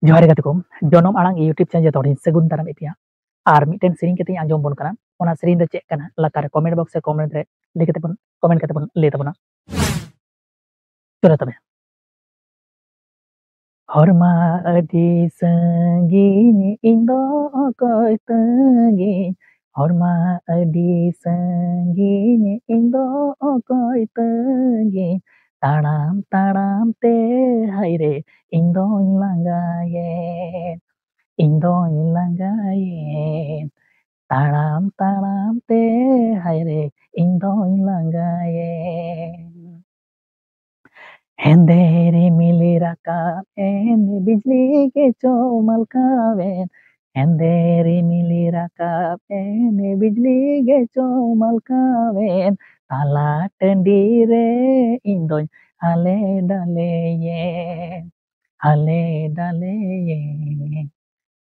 जोहार गति को जनम आड़ांग यूट्यूब चैनल जो सगुन दाराम इपिया और मिटन सेरिंग कते आंजम बन कना ओना सेरिंग दो चेक कना लातार कमेंट बॉक्स से कमेंट रे लिखते बन कमेंट करते बन ले तबना चलो तबे हरमा अदि संगीन इंदो कोय तंगीन हरमा अदि संगीन इंदो कोय तंगीन ताड़ाम ताड़ाम ते हायरे इंदो लांगाये इंदोኝ langayen taram taram te haire इंदोኝ langayen Hendere milira kaven bijli ke chomal kaven Hendere milira kaven bijli ke chomal kaven tala tendire इंदोኝ hale daleyen hale daleyen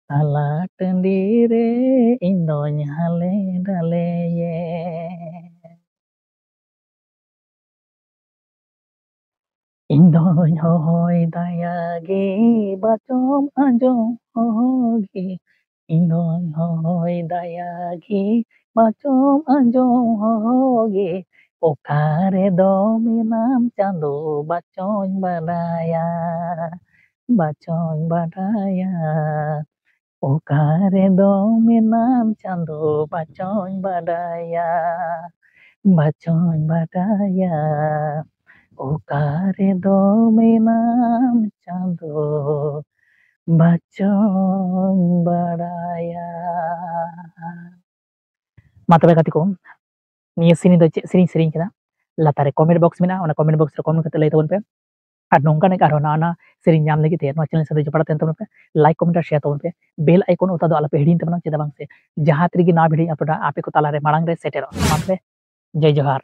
Tala tendire indonya hale daleye. Indonya hoy dayagi bacom anjom hogi. Indonya hoy dayagi bacom anjom hogi. Okare dominam chandu bacon badaya. Bacon badaya. Okare dominam chandu bacon badaya Okare dominam chandu bacon badaya Matabe kati ko niya sini do sering kita latare comment box mina ona comment box re comment kate lay tabon pe আর নংকানে কারো নানা সেরিং ᱧᱟᱢ ᱞᱟᱹᱜᱤᱫ ᱛᱮ ᱱᱚᱣᱟ channel ᱥᱟᱶᱛᱮ ᱡᱚᱯᱲᱟᱣ ᱛᱟᱦᱮᱱ ᱛᱟᱵᱚᱱ ᱯᱮ ᱞᱟइक ᱠᱚᱢᱮᱱᱴ ᱟᱨ ᱥᱮᱭᱟᱨ ᱛᱟᱵᱚᱱ ᱯᱮ बेल आइकन ओता दो आलपे हिडिन तबना चेदा बांग से जहां तरीके ना भिडियो अपलोड आपे को ताला रे माड़ांग रे सेटेरो मा तबे जय जोहार